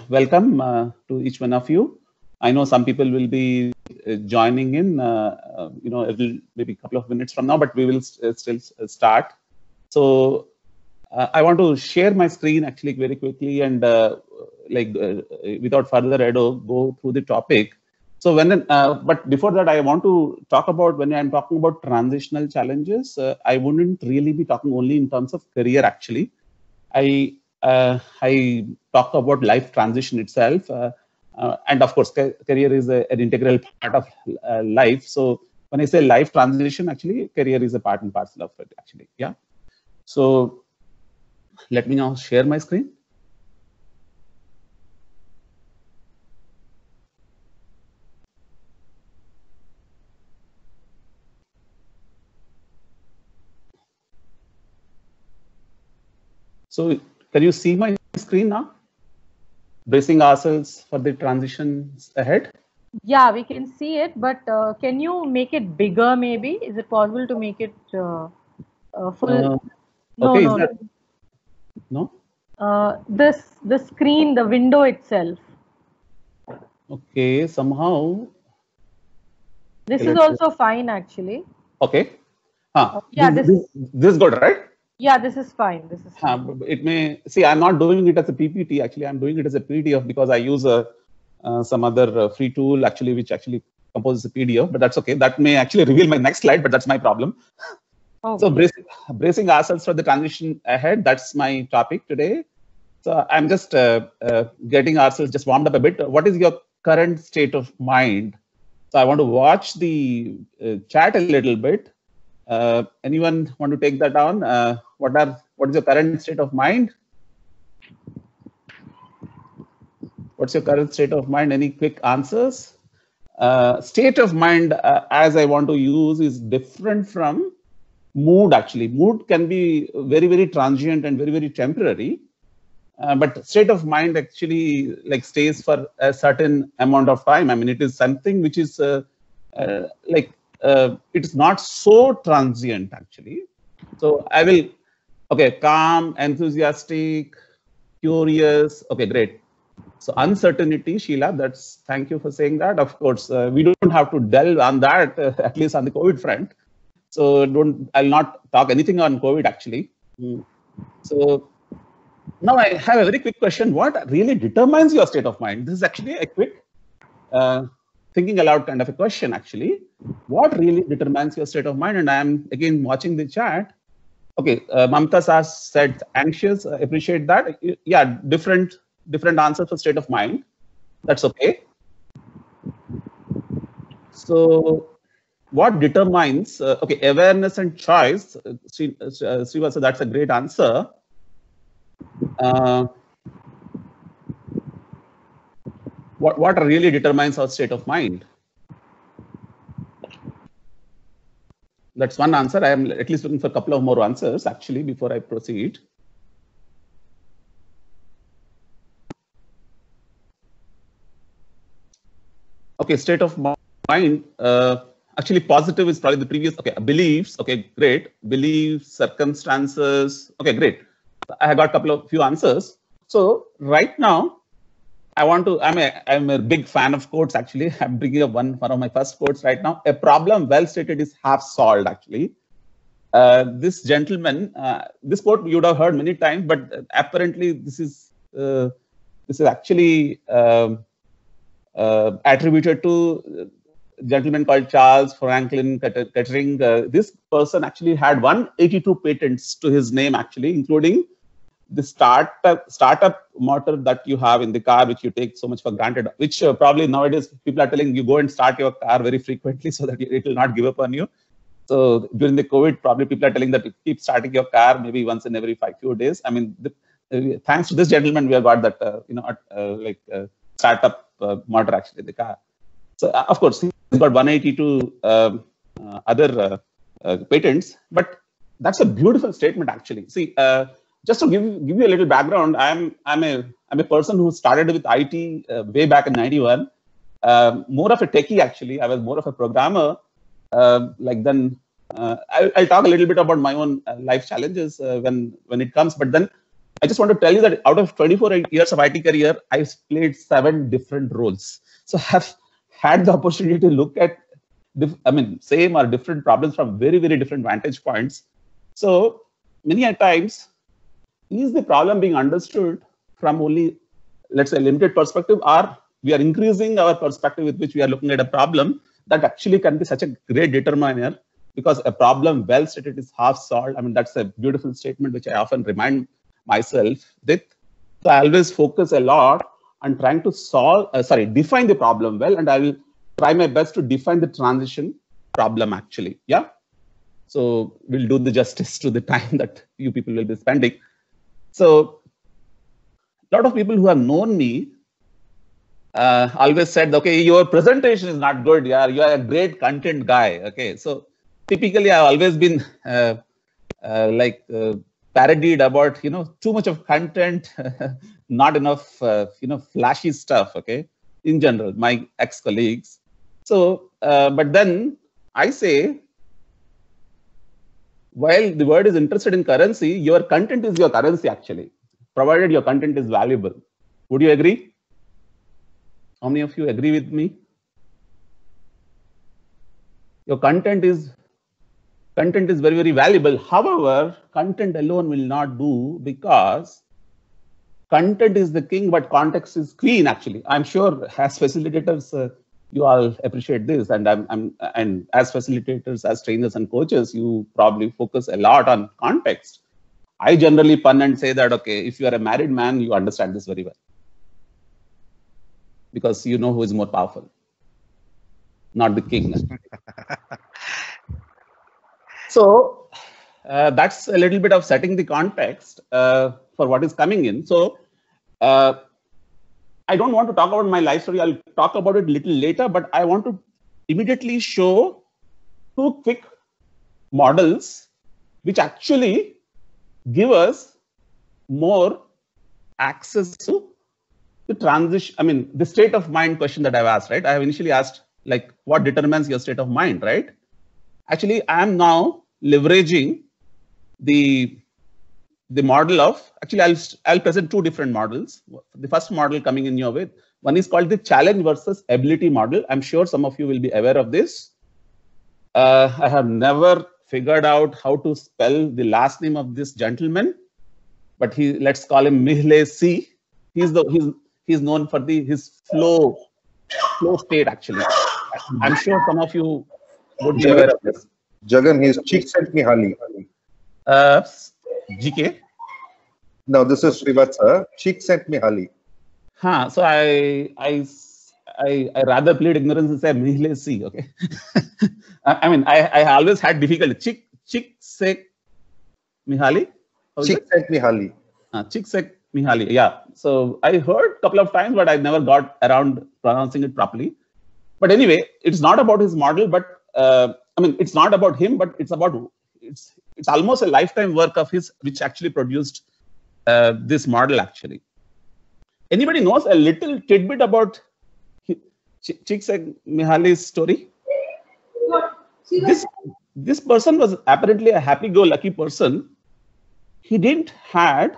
Welcome to each one of you. I know some people will be joining in, maybe a couple of minutes from now, but we will still start. So I want to share my screen actually very quickly and without further ado, go through the topic. So but before that, I want to talk about when I'm talking about transitional challenges, I wouldn't really be talking only in terms of career actually. I talk about life transition itself, and of course, career is an integral part of life. So when I say life transition, actually, career is a part and parcel of it. Actually, yeah. So let me now share my screen. So can you see my screen now? Bracing ourselves for the transitions ahead. Yeah, we can see it, but can you make it bigger maybe? Is it possible to make it full? No, okay, no, no. the screen, the window itself. Okay, somehow. This is also fine actually. Okay. Yeah, this is good, right? Yeah, this is fine. This is fine. It may see. I'm not doing it as a PPT. Actually, I'm doing it as a PDF because I use some other free tool actually, which actually composes a PDF. But that's okay. That may actually reveal my next slide, but that's my problem. Okay. So bracing ourselves for the transition ahead. That's my topic today. So I'm just getting ourselves just warmed up a bit. What is your current state of mind? So I want to watch the chat a little bit. Anyone want to take that on? What is your current state of mind? What's your current state of mind? Any quick answers? State of mind, as I want to use, is different from mood. Actually, mood can be very, very transient and very, very temporary. But state of mind actually like stays for a certain amount of time. I mean, it is something which is it's not so transient actually. So I will, okay, calm, enthusiastic, curious. Okay, great. So uncertainty, Sheila, thank you for saying that. Of course, we don't have to delve on that, at least on the COVID front. So I'll not talk anything on COVID actually. So now I have a very quick question. What really determines your state of mind? This is actually a quick thinking aloud kind of a question actually. What really determines your state of mind? And I am again watching the chat. Okay, Mamta said anxious. Appreciate that. Yeah, different answers for state of mind. That's okay. So what determines, okay, awareness and choice. Srivasa, that's a great answer. What really determines our state of mind? That's one answer. I am at least looking for a couple of more answers actually before I proceed. Okay, state of mind. Actually, positive is probably the previous. Okay, beliefs. Okay, great. Beliefs, circumstances. Okay, great. I have got a few answers. So right now, I'm a big fan of quotes actually. I'm bringing up one of my first quotes right now. A problem well stated is half solved actually. This gentleman, this quote you would have heard many times, but apparently this is actually attributed to a gentleman called Charles Franklin Kettering. This person actually had 182 patents to his name actually, including the startup motor that you have in the car, which you take so much for granted, which probably nowadays people are telling you go and start your car very frequently so that it will not give up on you. So during the COVID, probably people are telling that you keep starting your car maybe once in every few days. I mean, thanks to this gentleman, we have got that startup motor actually in the car. So of course, he's got 182 other patents, but that's a beautiful statement actually. See. Just to give you a little background, I'm a person who started with IT way back in '91. More of a techie actually. I was more of a programmer. I'll talk a little bit about my own life challenges when it comes. But then I just want to tell you that out of 24 years of IT career, I've played 7 different roles. So I have had the opportunity to look at, same or different problems from very, very different vantage points. So many a times, is the problem being understood from only, let's say, limited perspective, or we are increasing our perspective with which we are looking at a problem? That actually can be such a great determiner, because a problem well stated is half solved. I mean, that's a beautiful statement which I often remind myself with. So I always focus a lot on trying to define the problem well, and I will try my best to define the transition problem actually. Yeah. So we'll do the justice to the time that you people will be spending. So a lot of people who have known me always said, okay, your presentation is not good. Yeah, you are a great content guy. Okay, so typically I've always been parodied about, too much of content, not enough, flashy stuff. Okay, in general, my ex-colleagues. So, but then I say, while the word is interested in currency, your content is your currency actually, provided your content is valuable. Would you agree? How many of you agree with me? Your content is very, very valuable. However, content alone will not do, because content is the king, but context is queen. Actually, I'm sure as facilitators, you all appreciate this, and and as facilitators, as trainers and coaches, you probably focus a lot on context. I generally pun and say that, okay, if you are a married man, you understand this very well, because you know who is more powerful, not the king. So that's a little bit of setting the context for what is coming in. So I don't want to talk about my life story. I'll talk about it a little later, but I want to immediately show 2 quick models which actually give us more access to the transition, the state of mind question that I've asked, right? I have initially asked, like, what determines your state of mind, right? Actually, I am now leveraging the model of, actually, I'll present 2 different models. The first model coming in your way, one is called the challenge versus ability model. I'm sure some of you will be aware of this. I have never figured out how to spell the last name of this gentleman, but let's call him Mihle C. He's known for his flow state actually. I'm sure some of you would be aware of this. Jagan, his Csikszentmihalyi. GK? No, this is Srivatsa. Csikszentmihalyi. So I rather plead ignorance and say Mihle C. Okay. I always had difficulty. Csikszentmihalyi. Csikszentmihalyi. Csikszentmihalyi. Yeah. So I heard a couple of times, but I never got around pronouncing it properly. But anyway, it's not about his model, but it's not about him, but it's almost a lifetime work of his, which actually produced this model actually. Anybody knows a little tidbit about Csikszentmihalyi's story? This person was apparently a happy-go-lucky person. He didn't had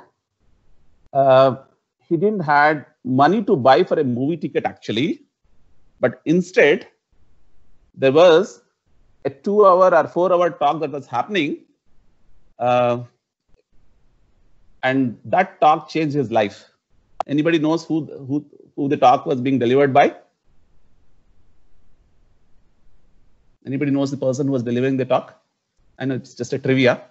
money to buy for a movie ticket actually, but instead there was a 2-hour or 4-hour talk that was happening, and that talk changed his life. Anybody knows who the talk was being delivered by? Anybody knows the person who was delivering the talk? I know it's just a trivia.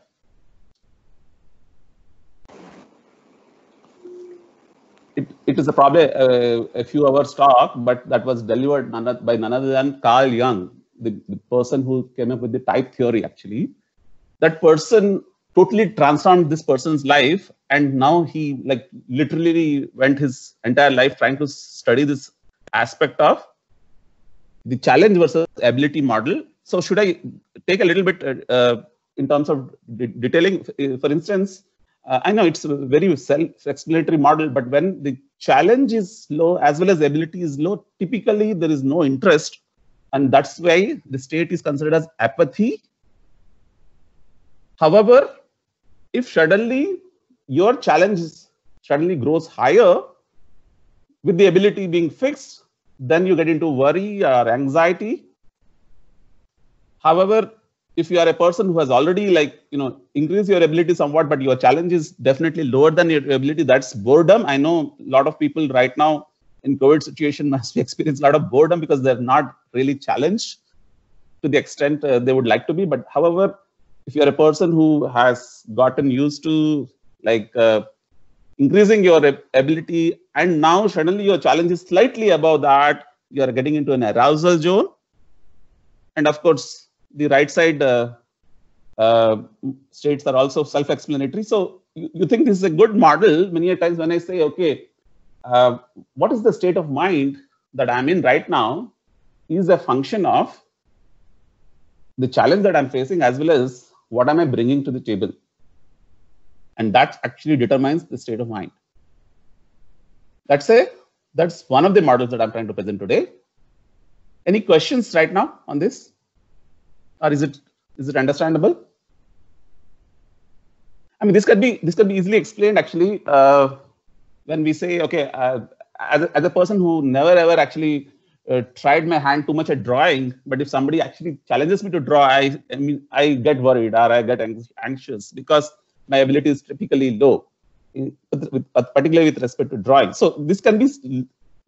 It is probably a few hours talk, but that was delivered by none other than Carl Jung, the person who came up with the type theory actually. That person totally transformed this person's life, and now he literally went his entire life trying to study this aspect of the challenge versus ability model. So should I take a little bit in terms of detailing? For instance, I know it's a very self-explanatory model, but when the challenge is low as well as ability is low, typically there is no interest, and that's why the state is considered as apathy. However, if suddenly your challenge is suddenly grows higher with the ability being fixed, then you get into worry or anxiety. However, if you are a person who has already increased your ability somewhat, but your challenge is definitely lower than your ability, that's boredom. I know a lot of people right now in COVID situation must be experiencing a lot of boredom because they're not really challenged to the extent they would like to be. But however, if you're a person who has gotten used to increasing your ability, and now suddenly your challenge is slightly above that, you are getting into an arousal zone. And of course, the right side states are also self-explanatory. So you think this is a good model. Many times when I say, okay, what is the state of mind that I'm in right now is a function of the challenge that I'm facing as well as what am I bringing to the table. And that actually determines the state of mind. That's one of the models that I'm trying to present today. Any questions right now on this? Or is it understandable? I mean, this could be easily explained actually when we say, okay, as a person who never ever actually tried my hand too much at drawing, but if somebody actually challenges me to draw, I get worried or I get anxious because my ability is typically low, particularly with respect to drawing. So this can be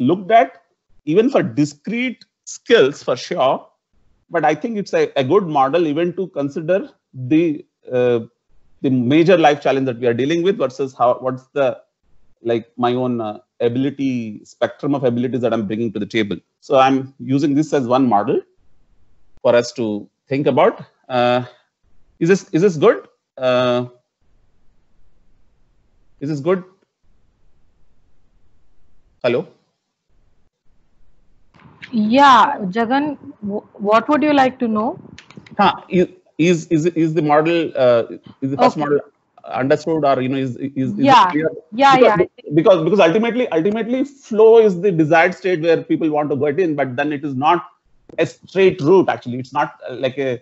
looked at even for discrete skills for sure, but I think it's a good model even to consider the major life challenge that we are dealing with versus what's the my own ability spectrum of abilities that I'm bringing to the table. So I'm using this as one model for us to think about. Is this good? Is this good? Hello? Yeah, Jagan, what would you like to know? Is the model is the first model understood, or is yeah, it clear? Yeah, because ultimately flow is the desired state where people want to get in, but then it is not a straight route. Actually, it's not like a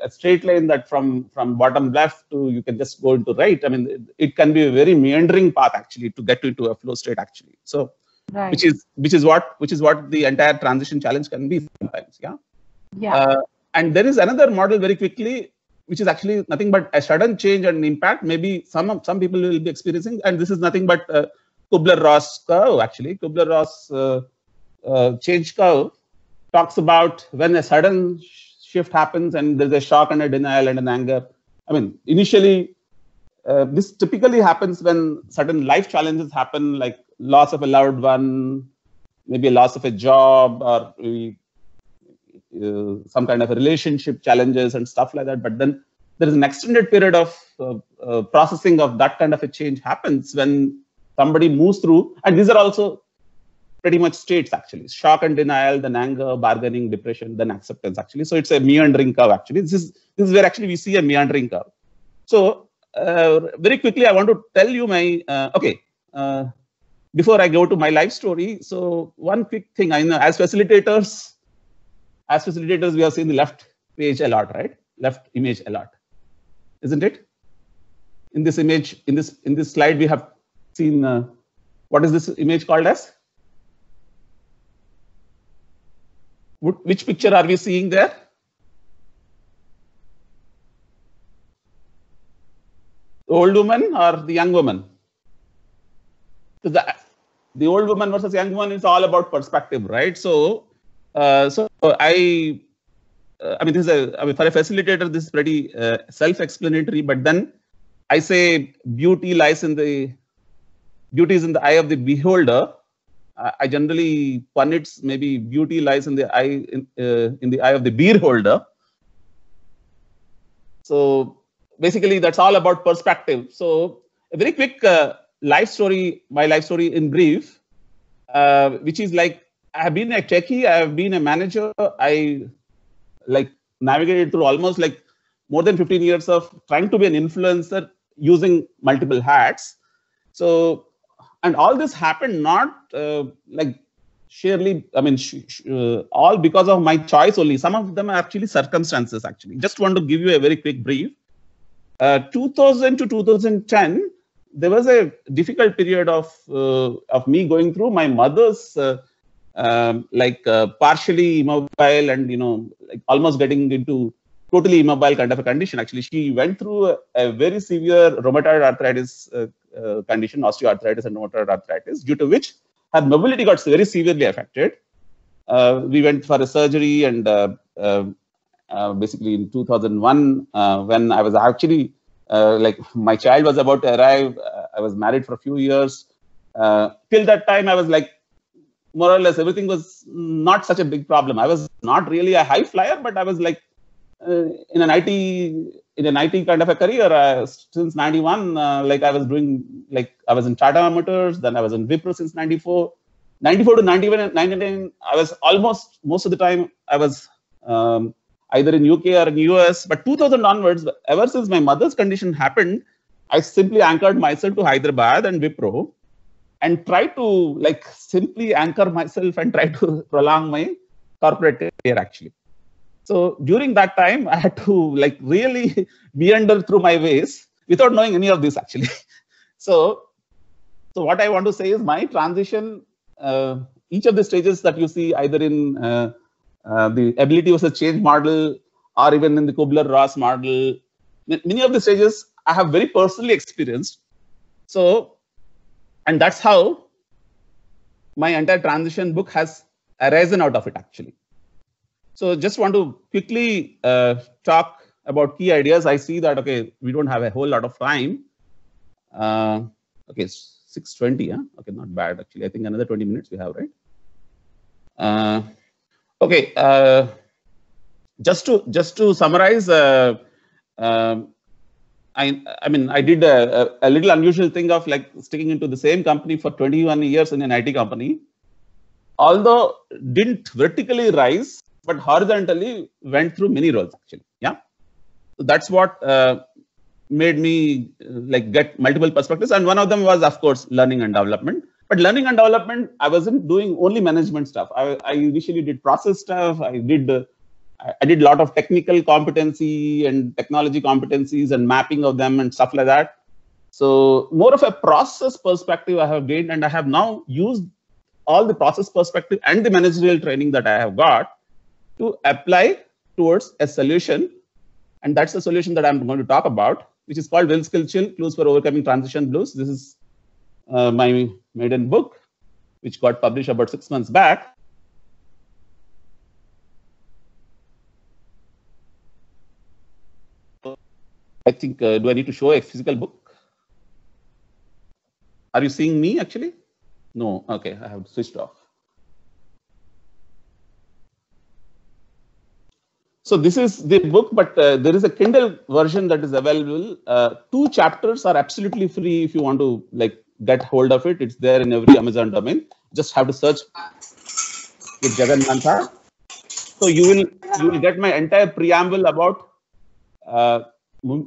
straight line that from bottom left to you can just go into right. I mean, it can be a very meandering path actually to get into a flow state actually. So right. which is what the entire transition challenge can be sometimes. Yeah. And there is another model very quickly, which is actually nothing but a sudden change and impact. Maybe some people will be experiencing, and this is nothing but Kubler-Ross curve. Actually, Kubler-Ross change curve talks about when a sudden shift happens and there's a shock and a denial and an anger. I mean, initially, this typically happens when certain life challenges happen, like loss of a loved one, maybe a loss of a job, or some kind of a relationship challenges and stuff like that. But then there is an extended period of processing of that kind of a change happens when somebody moves through. And these are also pretty much states actually: shock and denial, then anger, bargaining, depression, then acceptance actually. So it's a meandering curve actually. This is where actually we see a meandering curve. So very quickly, I want to tell you my before I go to my life story. So one quick thing, I know as facilitators, we have seen the left page a lot, right? Left image a lot, isn't it? In this image, in this slide, we have seen what is this image called as? Which picture are we seeing there? The old woman or the young woman? So the old woman versus young woman is all about perspective, right? So I mean, this is for a facilitator, this is pretty self-explanatory. But then I say beauty is in the eye of the beholder. I generally pun it, maybe beauty lies in the eye in the eye of the beer holder. So basically, that's all about perspective. So a very quick life story, my life story in brief, which is like, I have been a techie, I have been a manager. I navigated through almost more than 15 years of trying to be an influencer using multiple hats. So, and all this happened not sheerly, I mean, all because of my choice only. Some of them are actually circumstances actually. Just want to give you a very quick brief. 2000 to 2010, there was a difficult period of me going through. My mother's partially immobile and like almost getting into totally immobile kind of a condition. Actually, she went through a very severe rheumatoid arthritis condition, osteoarthritis and rheumatoid arthritis, due to which her mobility got very severely affected. We went for a surgery, and basically in 2001, when I was actually like my child was about to arrive, I was married for a few years. Till that time, I was like, more or less, everything was not such a big problem. I was not really a high flyer, but I was like in an IT kind of a career since 91. Like I was doing, like I was in Tata Motors, then I was in Wipro since 94 to 91, 99. I was almost most of the time I was either in UK or in US. But 2000 onwards, ever since my mother's condition happened, I simply anchored myself to Hyderabad and Wipro, and try to like simply anchor myself and try to prolong my corporate career actually. So during that time, I had to like really meander through my ways without knowing any of this actually. So what I want to say is my transition, each of the stages that you see either in the ability versus change model or even in the Kubler-Ross model, many of the stages I have very personally experienced. So, and that's how my entire transition book has arisen out of it actually. So just want to quickly talk about key ideas. I see that, okay, we don't have a whole lot of time. Okay, 6:20, huh? Okay, not bad actually. I think another 20 minutes we have, right? Okay, just to summarize, I mean, I did a little unusual thing of like sticking into the same company for 21 years in an IT company. Although didn't vertically rise, but horizontally went through many roles actually. Yeah, so that's what made me like get multiple perspectives. And one of them was, of course, learning and development. But learning and development, I wasn't doing only management stuff. I initially did process stuff. I did a lot of technical competency and technology competencies and mapping of them and stuff like that. So more of a process perspective I have gained, and I have now used all the process perspective and the managerial training that I have got to apply towards a solution. And that's the solution that I'm going to talk about, which is called Will Skill Chill, Clues for Overcoming Transition Blues. This is my maiden book, which got published about 6 months back. I think, do I need to show a physical book? Are you seeing me actually? No, okay, I have switched off. So this is the book, but there is a Kindle version that is available. 2 chapters are absolutely free if you want to like get hold of it. It's there in every Amazon domain. Just have to search with Jagannatha. So you will get my entire preamble about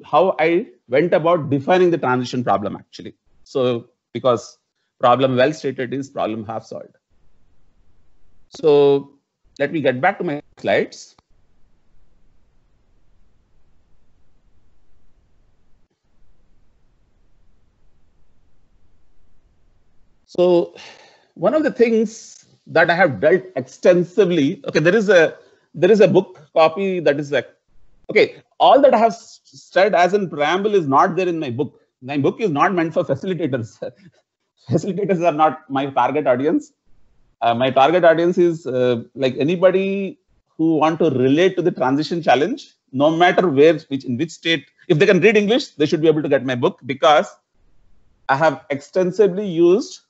how I went about defining the transition problem actually. So because problem well stated is problem half solved. So let me get back to my slides. So one of the things that I have dealt extensively, okay, there is a book copy that is like, okay, all that I have said as in preamble is not there in my book. My book is not meant for facilitators. Facilitators are not my target audience. My target audience is like anybody who want to relate to the transition challenge, no matter where, in which state. If they can read English, they should be able to get my book, because I have extensively used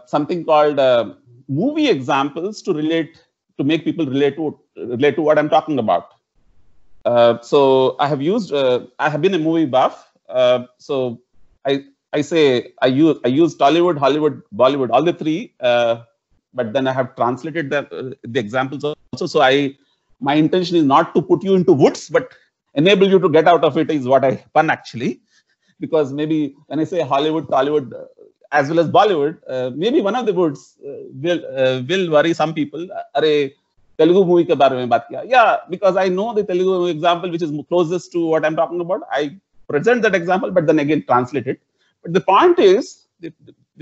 something called movie examples to make people relate to what I'm talking about. So I have used, I have been a movie buff. So I say I use Tollywood, Hollywood, Bollywood, all the three. But then I have translated the examples also. So my intention is not to put you into woods, but enable you to get out of it is what I pun actually. Because maybe when I say Hollywood, Tollywood, as well as Bollywood, maybe one of the words will worry some people. Arey, Telugu movie ke baare mein baat kiya. Yeah, because I know the Telugu example which is closest to what I'm talking about. I present that example, but then again translate it. But the point is, the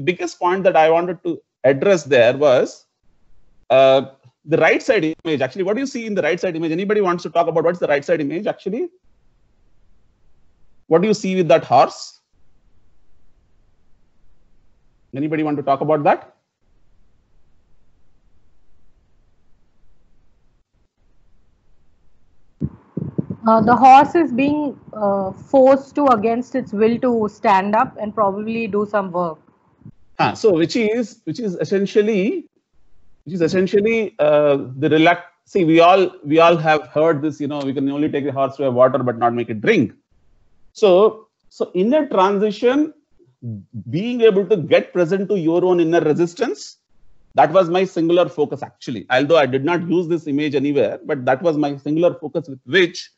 biggest point that I wanted to address there was the right side image. Actually, what do you see in the right side image? Anybody wants to talk about what's the right side image actually? What do you see with that horse? Anybody want to talk about that? The horse is being forced to, against its will, to stand up and probably do some work. So which is essentially the relax. See, we all have heard this. You know, we can only take the horse to have water, but not make it drink. So in a transition, being able to get present to your own inner resistance, that was my singular focus actually. Although I did not use this image anywhere, but that was my singular focus with which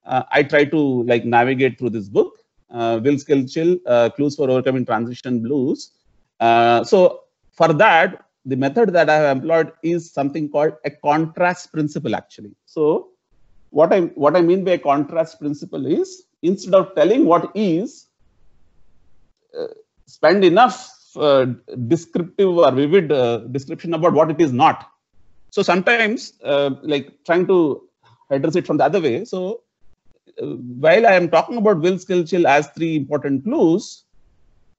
I try to like navigate through this book, Will, Skill, Chill, Clues for Overcoming Transition Blues. So for that, the method that I have employed is something called a contrast principle actually. So what I mean by a contrast principle is, instead of telling what is, spend enough descriptive or vivid description about what it is not. So sometimes like trying to address it from the other way. So while I am talking about Will, Skill, Chill as 3 important clues,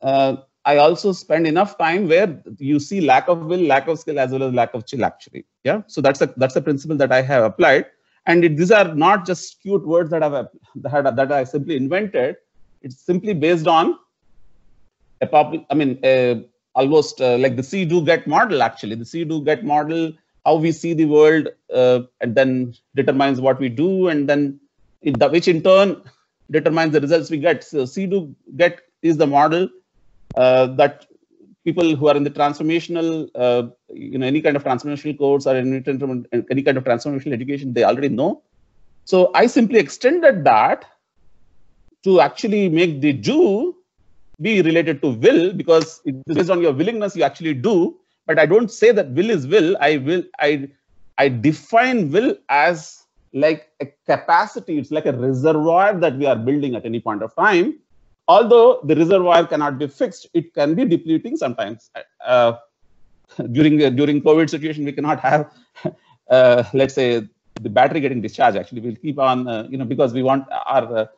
I also spend enough time where you see lack of will, lack of skill, as well as lack of chill actually. Yeah. So that's a principle that I have applied. And these are not just cute words that I simply invented. It's simply based on almost like the see, do, get model actually. The see, do, get model, how we see the world, and then determines what we do, and then which in turn determines the results we get. So see, do, get is the model that people who are in the transformational, any kind of transformational course or any kind of transformational education, they already know. So I simply extended that to actually make the do be related to will, because it is based on your willingness you actually do. But I don't say that will is will. I define will as like a capacity. It's like a reservoir that we are building at any point of time. Although the reservoir cannot be fixed, it can be depleting sometimes. During COVID situation, we cannot have, let's say, the battery getting discharged. Actually, we'll keep on, because we want the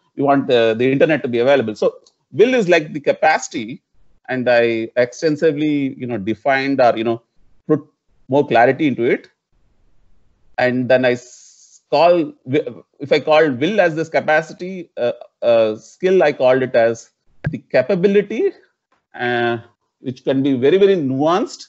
internet to be available. So will is like the capacity, and I extensively, defined or put more clarity into it. And then if I call will as this capacity, skill, I called it as the capability, which can be very, very nuanced.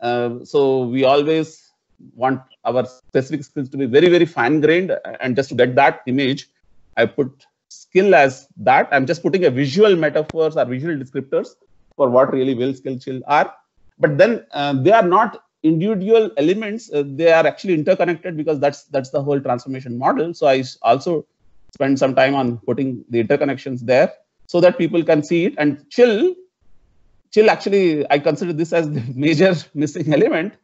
So we always want our specific skills to be very, very fine-grained. And just to get that image, I put skill as that. I'm just putting a visual metaphors or visual descriptors for what really will, skill, chill are. But then they are not individual elements. They are actually interconnected, because that's the whole transformation model. So I also spend some time on putting the interconnections there so that people can see it. And chill actually, I consider this as the major missing element.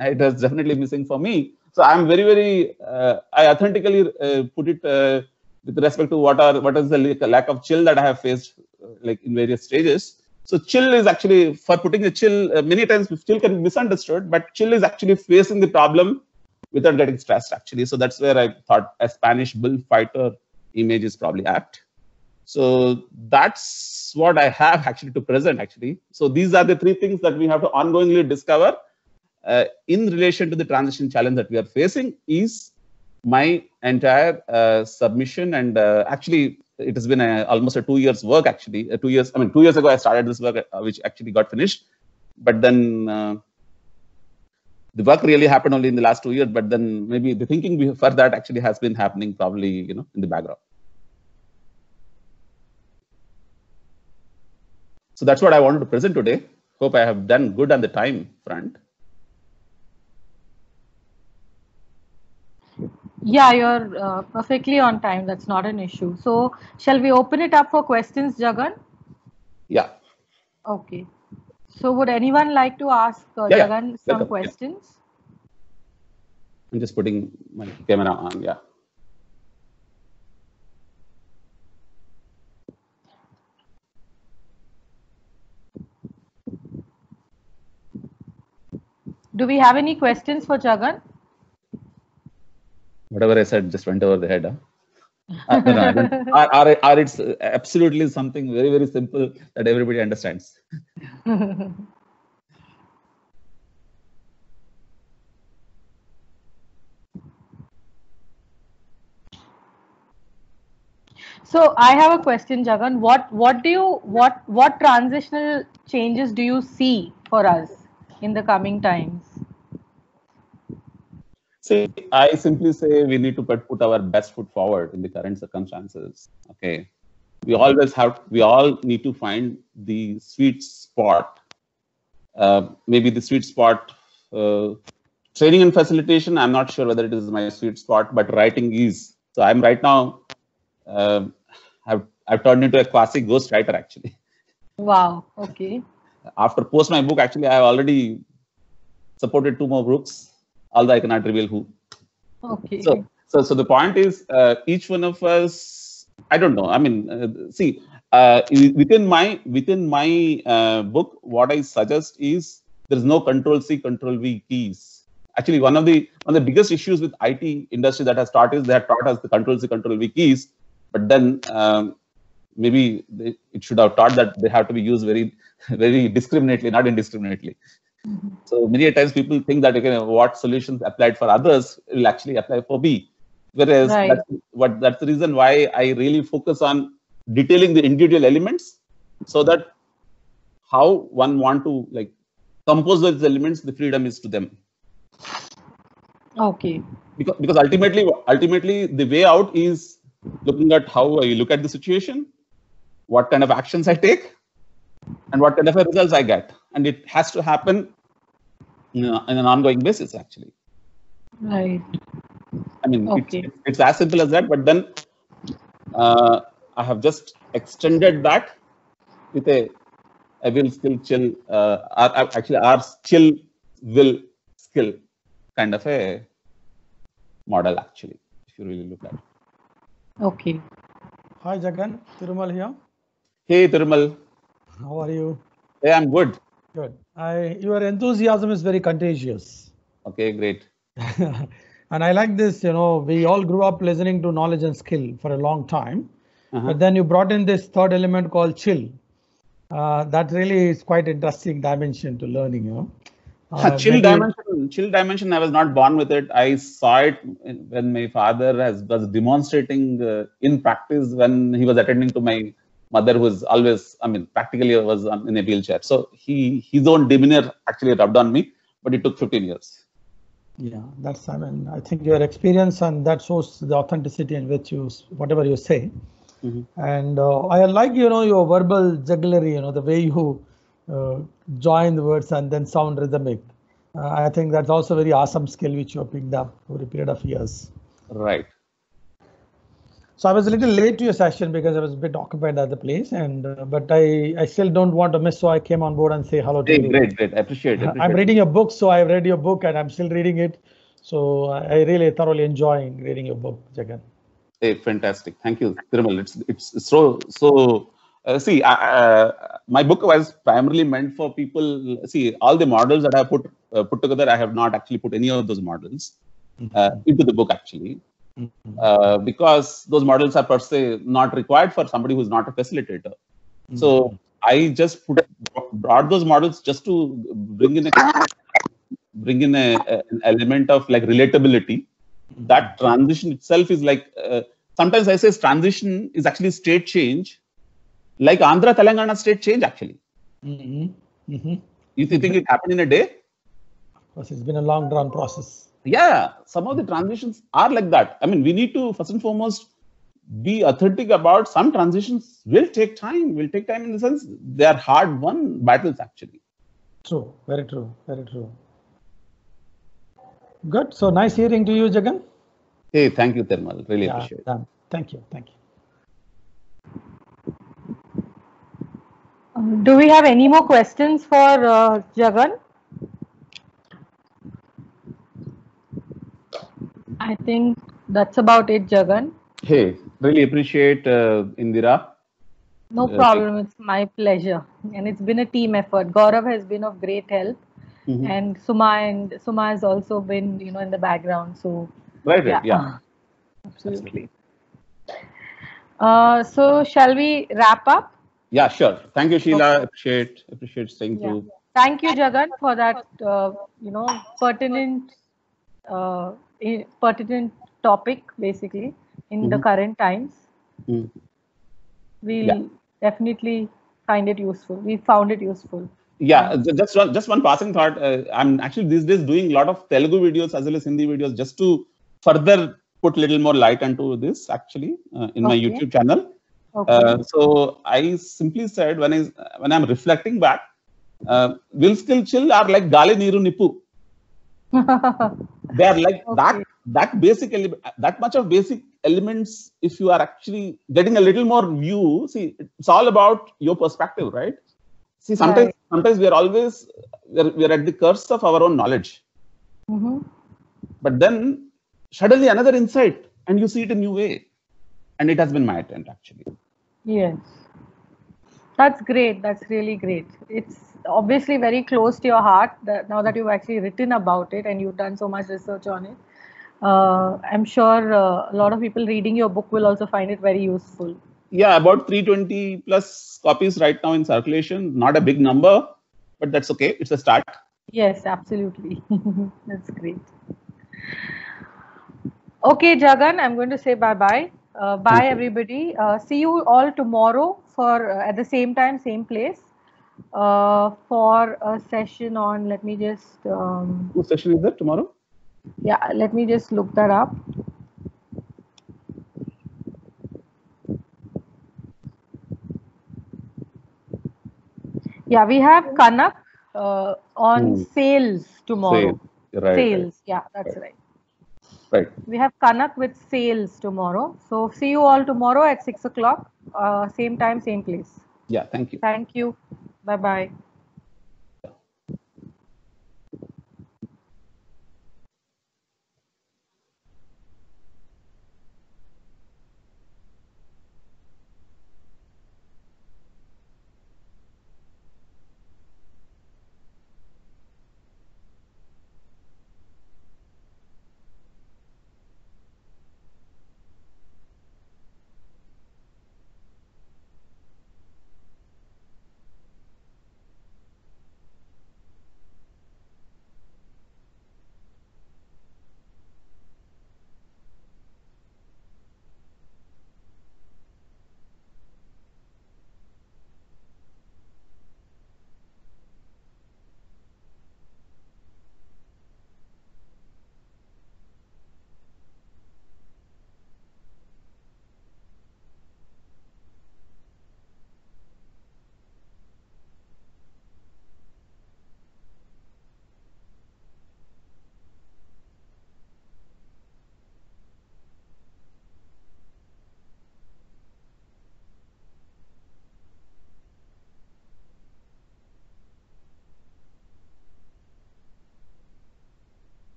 It was definitely missing for me. So I'm very, very, I authentically put it with respect to what is the lack of chill that I have faced like in various stages. So chill is actually, for putting the chill, many times chill can be misunderstood, but chill is actually facing the problem without getting stressed actually. So that's where I thought a Spanish bullfighter image is probably apt. So that's what I have actually to present actually. So these are the 3 things that we have to ongoingly discover in relation to the transition challenge that we are facing is my entire submission. And actually, it has been almost a 2 years work actually. 2 years ago I started this work, which actually got finished. But then the work really happened only in the last 2 years. But then maybe the thinking for that actually has been happening probably in the background. So that's what I wanted to present today. Hope I have done good on the time front. Yeah, you're perfectly on time. That's not an issue. So shall we open it up for questions, Jagan? Yeah. Okay. So would anyone like to ask Jagan some questions? Yeah. I'm just putting my camera on. Yeah. Do we have any questions for Jagan? Whatever I said just went over the head. No, I don't. Or it's absolutely something very, very simple that everybody understands. So I have a question, Jagan. What transitional changes do you see for us in the coming times? See, I simply say we need to put our best foot forward in the current circumstances. Okay, we all need to find the sweet spot. Maybe the sweet spot. Training and facilitation, I'm not sure whether it is my sweet spot, but writing is. So I'm right now. I've turned into a classic ghost writer actually. Wow. Okay. After post my book, actually, I have already supported 2 more books, although I cannot reveal who. Okay. So the point is, each one of us, I don't know. I mean, see, within my book, what I suggest is there is no Control C, Control V keys. Actually, one of the biggest issues with IT industry that has taught is they have taught us the Control C, Control V keys, but then maybe it should have taught that they have to be used very, very discriminately, not indiscriminately. So many a times people think that what solutions applied for others will actually apply for me, whereas that's the reason why I really focus on detailing the individual elements, so that how one want to like compose those elements, the freedom is to them. Okay. Because ultimately the way out is looking at how I look at the situation, what kind of actions I take, and what kind of results I get, and it has to happen in an ongoing basis actually. Right. I mean, it's as simple as that, but then I have just extended that with a will skill chill, our chill will skill kind of a model actually, if you really look at it. Okay. Hi Jagan, Thirumal here. Hey Thirumal. How are you? Hey, I'm good. Good. Your enthusiasm is very contagious. Okay, great. And I like this, we all grew up listening to knowledge and skill for a long time. But then you brought in this third element called chill. That really is quite interesting dimension to learning, Chill dimension, I was not born with it. I saw it when my father was demonstrating in practice when he was attending to my mother, who was always, practically was in a wheelchair. So his own demeanor actually rubbed on me, but it took 15 years. Yeah, I think your experience, and that shows the authenticity in which whatever you say. And I like, your verbal jugglery, the way you join the words and then sound rhythmic. I think that's also a very awesome skill which you have picked up over a period of years. Right. So I was a little late to your session because I was a bit occupied at the place, but I still don't want to miss, so I came on board and say hello to you. Great. Appreciate it. I'm reading a book, so I've read your book and I'm still reading it. So I really thoroughly enjoy reading your book, Jagan. Hey, fantastic. Thank you, Thirumal. It's so. See, my book was primarily meant for people. See, all the models that I put together, I have not actually put any of those models into the book actually. Because those models are per se not required for somebody who's not a facilitator. So I just brought those models just to bring in an element of like relatability. That transition itself is like, sometimes I say transition is actually state change, like Andhra Telangana state change actually. You think it happened in a day? Of course, it's been a long drawn process. Yeah, some of the transitions are like that. I mean, we need to first and foremost be authentic about some transitions will take time in the sense they are hard-won battles actually. True, very true, very true. Good. So nice hearing to you, Jagan. Hey, thank you, Thirumal. Really appreciate it. Thank you. Do we have any more questions for Jagan? I think that's about it, Jagan. Hey, really appreciate Indira. No problem. It's my pleasure. And it's been a team effort. Gaurav has been of great help. and Suma has also been, in the background. So Right. Yeah. absolutely. So shall we wrap up? Yeah, sure. Thank you, Sheila. Okay. Appreciate staying Yeah. through. Thank you, Jagan, for that, pertinent topic, basically, in the current times. We'll definitely find it useful. We found it useful. Yeah, just one passing thought. I'm actually these days doing a lot of Telugu videos as well as Hindi videos just to further put little more light onto this actually in my YouTube channel. So I simply said when I'm reflecting back, will skill chill are like gali neeru nippu. They are like that basic that much of basic elements. If you are actually getting a little more view, see, it's all about your perspective, right? See, sometimes we are always we are at the curse of our own knowledge, but then suddenly another insight, and you see it a new way, and it has been my attempt actually. Yes, that's great. That's really great. It's obviously very close to your heart now that you've actually written about it and you've done so much research on it. I'm sure a lot of people reading your book will also find it very useful. Yeah, about 320 plus copies right now in circulation. Not a big number, but that's okay. It's a start. Yes, absolutely. That's great. Okay, Jagan, I'm going to say bye-bye. Bye, everybody. See you all tomorrow for at the same time, same place, for a session on, let me just... Whose session is that tomorrow? Yeah, let me just look that up. Yeah, we have Kanak on sales tomorrow. Sales, yeah, that's right. Right. We have Kanak with sales tomorrow. So see you all tomorrow at 6 o'clock. Same time, same place. Yeah, thank you. Thank you. Bye-bye.